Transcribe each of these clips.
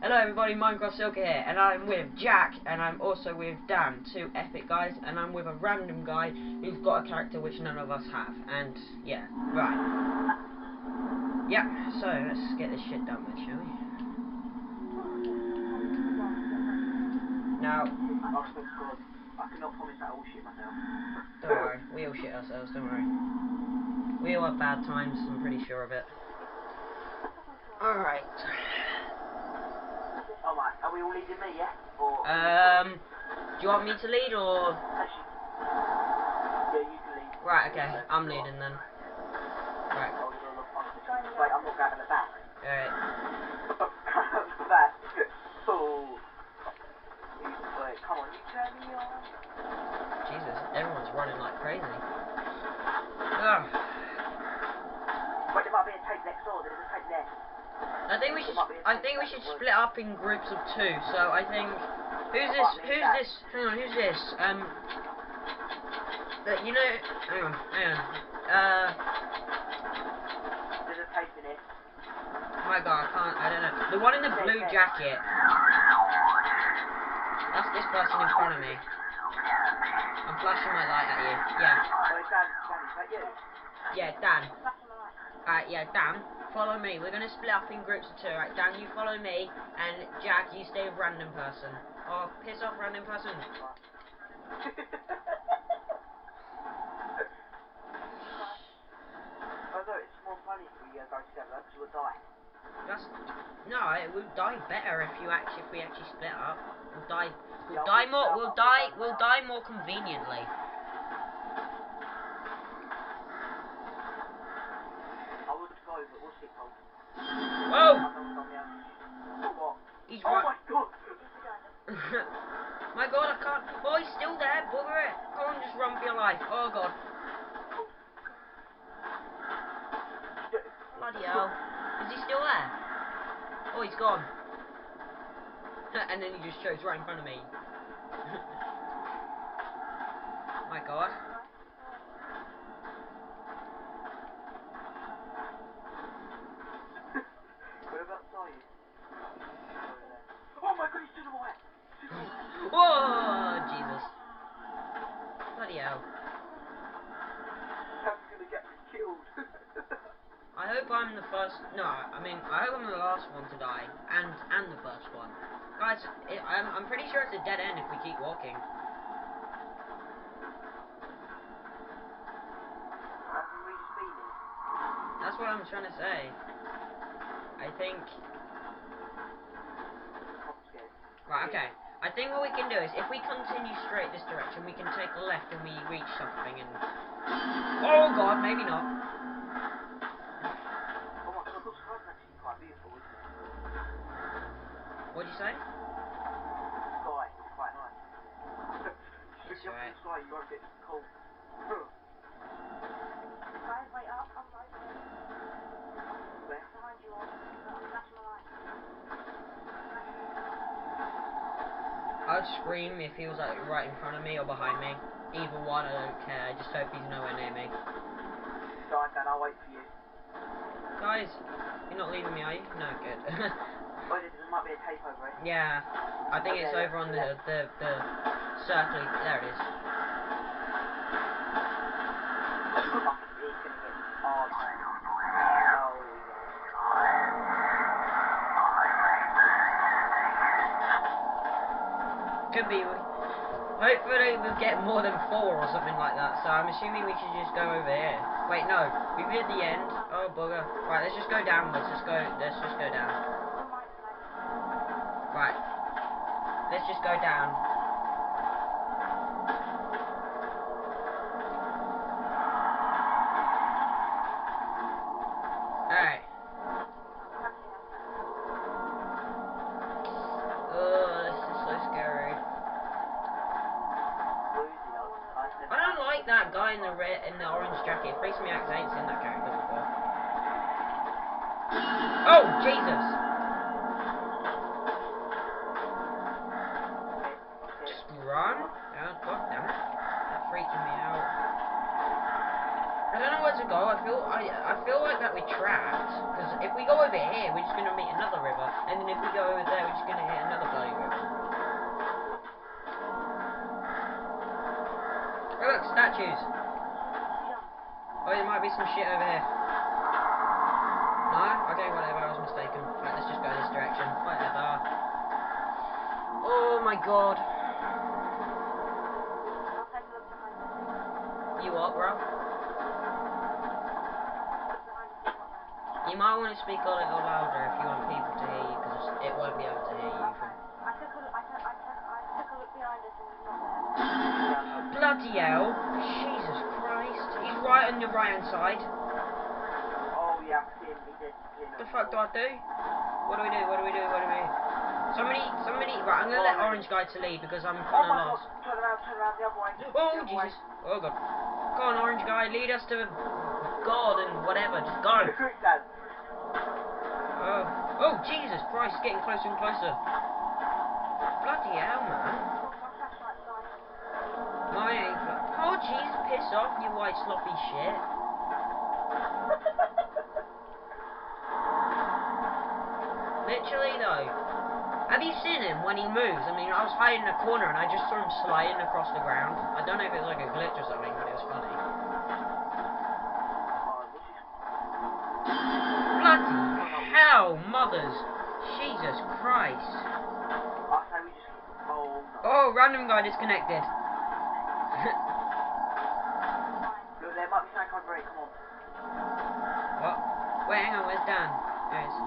Hello everybody, Minecraft Silker here, and I'm with Jack, and I'm also with Dan, two epic guys, and I'm with a random guy who's got a character which none of us have, and yeah, right. Yeah, so let's get this shit done with, shall we? Now, Oh thank God, I cannot promise that I will shit myself. don't worry, we all shit ourselves, don't worry. We all have bad times, I'm pretty sure of it. Alright. Alright, are we all leading me, yeah? Or Do you want me to lead, or...? actually, yeah, you can lead. Right, okay, I'm leading then. Right. Oh, you're gonna look fun. Wait, I'm not going to the back. Alright. Back. Oh. Wait, come on, you turn me on. Jesus, everyone's running like crazy. Ugh. Wait, there might be a tape next door. There's a tape there. I think we should split up in groups of two. So I think who's this? Hang on, who's this? You know, hang on. There's a tape in it. Oh my God, I don't know. The one in the blue jacket. That's this person in front of me. I'm flashing my light at you. Yeah. Oh, it's Dan, is that you? Yeah, Dan. Alright, yeah, Dan, follow me. We're gonna split up in groups of two. Alright, Dan, you follow me, and Jack, you stay with random person. Oh, piss off, random person. Although it's more funny if we go together, because we'll die. No, it would die better if we actually split up. We'll die more conveniently. Whoa! What? He's oh right. my God! My God, I can't. Oh, he's still there. Bugger it. Go on, just run for your life. Oh God. Bloody hell. Is he still there? Oh, he's gone. And then he just shows right in front of me. My God. Whereabouts are you? Oh my God, he's to the right! Whoa, Jesus. Bloody hell. I'm gonna get killed. I hope I'm the first. No, I mean, I hope I'm the last one to die, and the first one. Guys, I'm pretty sure it's a dead end if we keep walking. That's what I'm trying to say. I think. Right, okay. I think what we can do is, if we continue straight this direction, we can take a left when we reach something and... Oh God, maybe not. Oh my God, looks actually quite beautiful, isn't it? What'd you say? The sky is quite nice. If you're up in the sky, you won't get cold. Guys, wait up, I'm right there. Where? Behind you all. Flash my light. I'd scream if he was like right in front of me or behind me. Either one, I don't care. I just hope he's nowhere near me. Guys, Dan, I'll wait for you. Guys, you're not leaving me, are you? No, good. Oh, there might be a tape over it. Yeah, I think it's over on the circle. There it is. Could be. Hopefully we'll get more than 4 or something like that. So I'm assuming we should just go over here. Wait, no. We've hit the end. Oh bugger. Right, let's just go downwards. Let's just go down. Right. Let's just go down. Alright. Oh, this is so scary. I don't like that guy in the orange jacket. It freaks me out because I ain't seen that character before. Oh, Jesus! Just run? Oh, God damn it. That's freaking me out. I don't know what that's a go. I feel like that we're trapped. Because if we go over here, we're just gonna meet another river, and then if we go over there, we're just gonna hit another bloody river. Oh look, statues. Oh, there might be some shit over here. No? Okay, whatever. I was mistaken. Right, let's just go this direction. Whatever. Oh my god. I'll take a look behind it. You what, bro? Behind the thing, not there. You might want to speak a little louder if you want people to hear you, because it won't be able to hear you from... I took a look behind us and he's not there. Bloody hell! Jesus Christ! He's right on your right hand side. Oh yeah, I see him. He did. What the fuck do I do? What do we do? What do we do? What do we do? Somebody... Right, I'm gonna let Orange Guy to lead because I'm Oh kinda my lost. god, turn around the other way. Oh, The other way. Jesus. Oh, God. Go on, Orange Guy, lead us to God and whatever. Just go. Quick, Dad. Oh, Jesus Christ, getting closer and closer. Bloody hell, man. My flashlight's gone. Mine ain't... Oh, jeez, piss off, you white sloppy shit. Literally, though. Have you seen him when he moves? I mean, I was hiding in a corner and I just saw him sliding across the ground. I don't know if it was like a glitch or something, but it was funny. Bloody hell, mothers! Jesus Christ! I say we just. Oh no. Oh, random guy disconnected. Look, there might be something over here. Come on. What? Wait, hang on, where's Dan? There he is.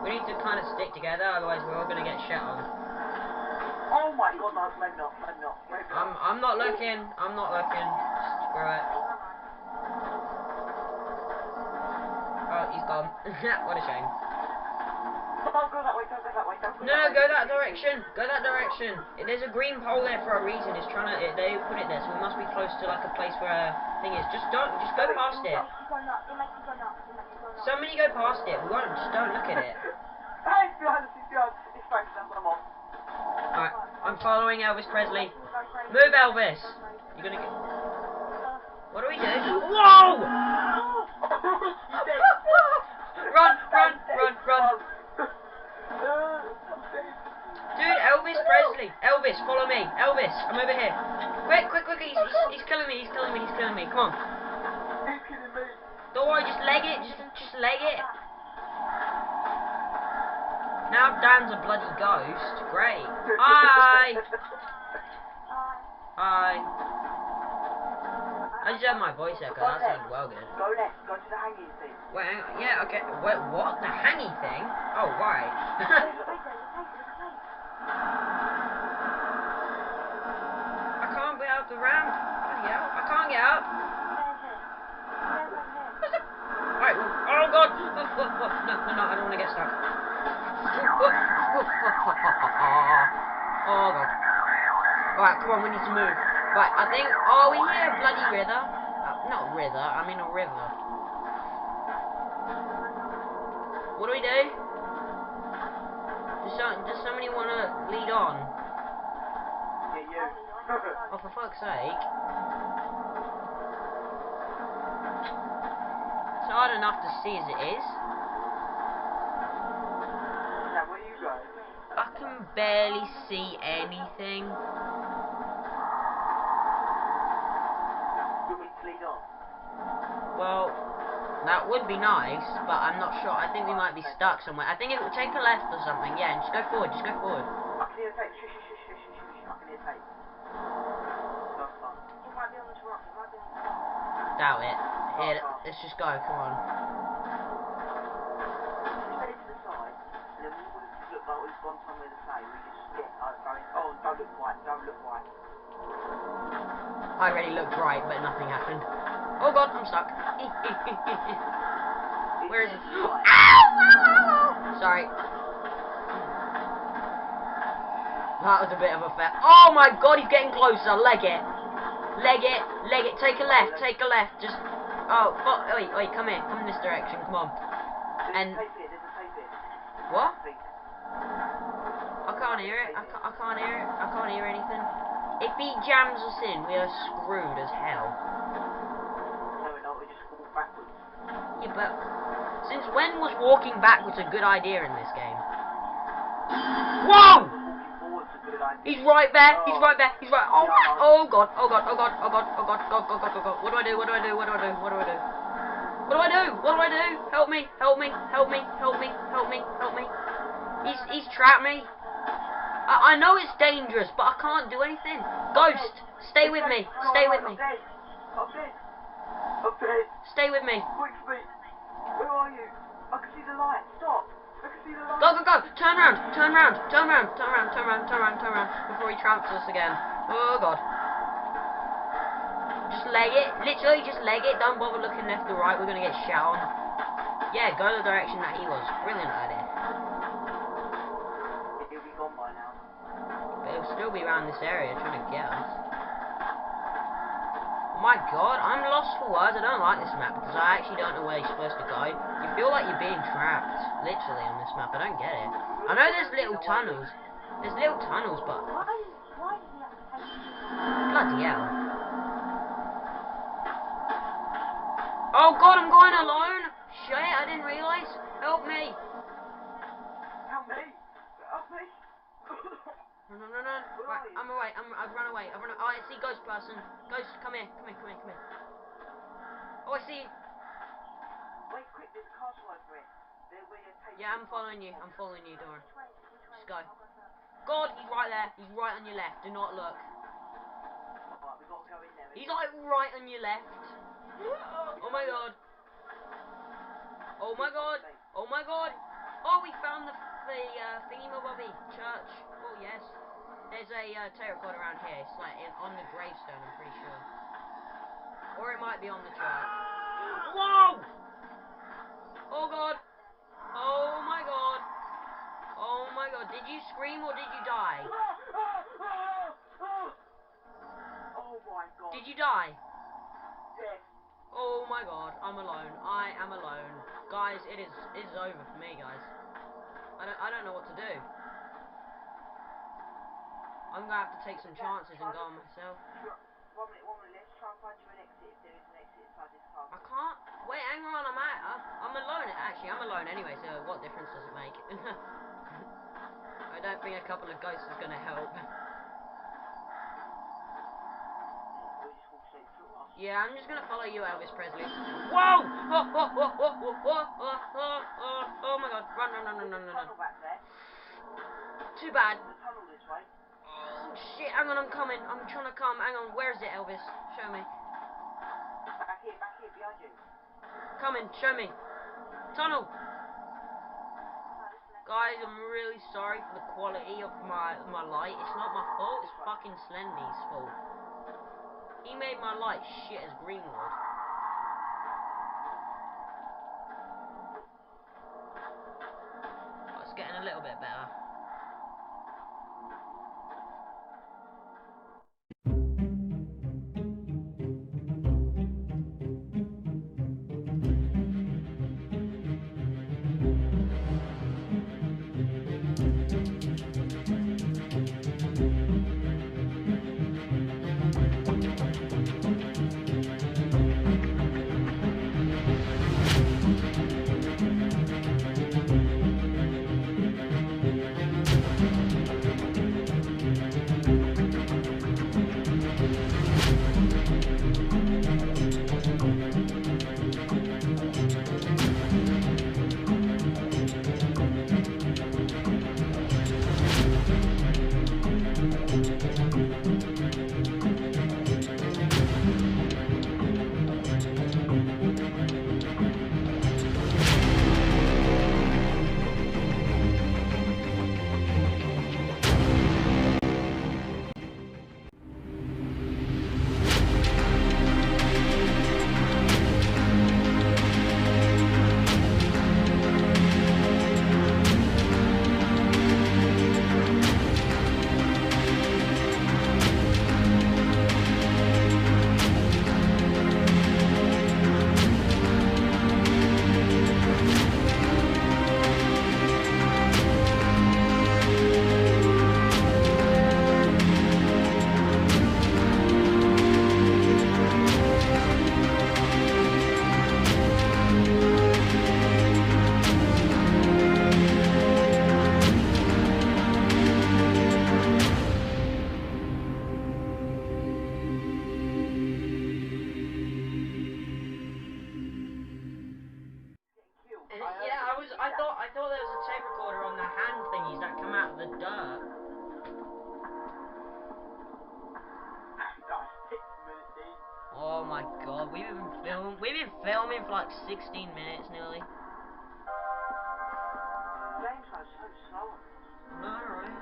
We need to kind of stick together, otherwise we're all gonna get shit on. Oh my god, no, maybe not. I'm not looking. I'm not looking. Screw it. Oh, he's gone. What a shame. Don't go that way, don't go that way, don't go No, that way. go that direction. Go that direction. There's a green pole there for a reason. It's trying to. They put it there, so we must be close to like a place where a thing is. Just go past it. It makes you go nuts. It makes you go nuts. It makes you go nuts. Somebody go past it. We won't. Just don't look at it. Hey, it's behind us, it's behind us. It's fake, that's what I'm on. Alright, I'm following Elvis Presley. It makes you go crazy. Move, Elvis. Go crazy. You're gonna get. What do we do? Whoa! Run, run, run, run. Dude, Elvis Presley. Elvis, follow me. Elvis, I'm over here. Quick, quick, quick. He's killing me. He's killing me. He's killing me. Come on. He's kidding me. Don't worry, just leg it. Just leg it. Now Dan's a bloody ghost. Great. Hi. Hi. I just had my voice echo. That sounded well good. Go left, go to the hanging thing. Wait, hang on. Yeah, okay. Wait, what? The hanging thing? Oh, right. I can't get out the ramp. Bloody hell. I can't get out. Right, well, oh god. No, I don't want to get stuck. Oh god. Right, come on, we need to move. Right, I think, oh, we hear a bloody river. Not river, I mean a river. What do we do? Does somebody want to lead on? Yeah, you. Oh, for fuck's sake. It's hard enough to see as it is. Now, where you go? I can barely see anything. You want me to lead on? Well, that would be nice, but I'm not sure. I think we might be stuck somewhere. I think it would take a left or something. Yeah, and just go forward. Just go forward. I can hear tape. Shush. I can hear tape. No, it's fine. It might be on this rock. It might be on this rock. Doubt it. Here, let's just go. Come on. Just head to the side, and then we wouldn't look like we've gone somewhere the same. We just get going. Oh, don't look right. Don't look right. I already looked right, but nothing happened. Oh god, I'm stuck. Where is it? Ow! Sorry. That was a bit of a fail. Oh my god, he's getting closer. Leg it. Leg it. Leg it. Take a left. Take a left. Just. Oh, wait, come here. Come in this direction. Come on. And. There's a tape here. What? I can't hear it. I can't hear it. I can't hear anything. If he jams us in, we are screwed as hell. Yeah, but since when was walking backwards a good idea in this game? Whoa! Forward's a good idea. He's right there. He's right there. He's right. Oh my! Oh god! Oh god! Oh god! Oh god! Oh god! God! God! God! God! God! What do I do? What do I do? What do I do? What do I do? What do I do? What do I do? Help me! Help me! Help me! Help me! Help me! Help me! He's trapped me. I know it's dangerous, but I can't do anything. Ghost, stay with me. Stay with me. I'm dead. I'm dead. Stay with me. Quick speed. Where are you? I can see the light. Stop. I can see the light. Go, go, go. Turn around. Turn around. Turn around. Turn around. Turn around. Turn around. Turn around. Before he tramps us again. Oh, God. Just leg it. Literally, just leg it. Don't bother looking left or right. We're going to get shot on. Yeah, go the direction that he was. Brilliant idea. He'll be gone by now. But he'll still be around this area trying to get us. Oh my god, I'm lost for words. I don't like this map because I actually don't know where you're supposed to go. You feel like you're being trapped, literally, on this map. I don't get it. I know there's little tunnels. There's little tunnels, but... Why did he have to take you? Bloody hell. Oh god, I'm going alone! Shit, I didn't realise. Help me! Help me. Help me. No, no, no. Right, I'm away. I've run away. Oh, I see ghost person. Ghost, come here. Come here, come here, come here. Oh, I see you. Wait, quick, there's a castle over it. There where you're taking. Yeah, I'm following you. I'm following you, Dora. Just go. God, he's right there. He's right on your left. Do not look. Right, we gotta go in there. He's like right on your left. Oh my god. Oh my god. Oh my god. Oh, we found the thingy-mabobby church. Oh yes. There's a terracotta around here. It's like on the gravestone, I'm pretty sure. Or it might be on the church. Whoa! Oh god. Oh my god. Oh my god. Did you scream or did you die? Oh my god. Did you die? Yes. Oh my god. I'm alone. I am alone. Guys, it is over for me, guys. I don't know what to do. I'm gonna have to take some chances and go on myself. 1 minute, let's try and find you an exit if there is an exit inside this castle. I can't. Wait, hang on, I'm alone. Actually, I'm alone anyway, so what difference does it make? I don't think a couple of ghosts is gonna help. Yeah, I'm just gonna follow you, Elvis Presley. Whoa! Oh my god. Run. Too bad. Oh shit, hang on, I'm coming. I'm trying to come. Hang on, where is it, Elvis? Show me. Back here, behind you. Coming, show me. Tunnel. Guys, I'm really sorry for the quality of my light. It's not my fault, it's fucking Slendy's fault. He made my light shit as Greenwood. Oh, it's getting a little bit better. the dirt. That's 6 minutes in. Oh my god, we've been filming for like 16 minutes nearly. Games are so slow on this. Alright.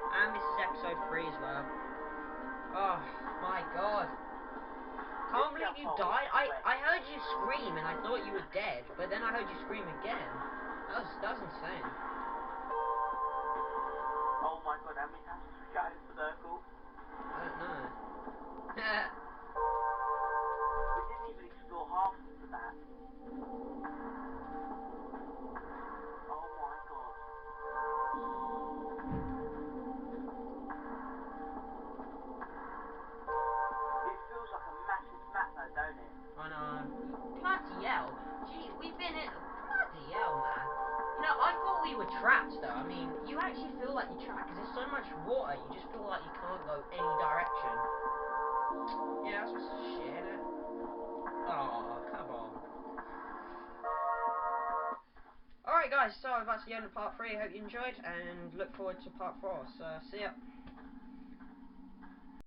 And this is episode 3 as well. Oh my god. Can't believe you died. I heard you scream and I thought you were dead, but then I heard you scream again. That was insane. Oh my god, how many times did we go in the circle? I don't know. We didn't even explore half of that. Oh my god. It feels like a massive map though, don't it? I know. Bloody hell. Gee, we've been in... Bloody hell, man. You know, I thought we were trapped, though. I mean, you actually feel like you're trapped, because there's so much water, you just feel like you can't go any direction. Yeah, that's what's shit, innit? Oh, come on. Alright, guys, so that's the end of part 3. I hope you enjoyed, and look forward to part 4. So, see ya.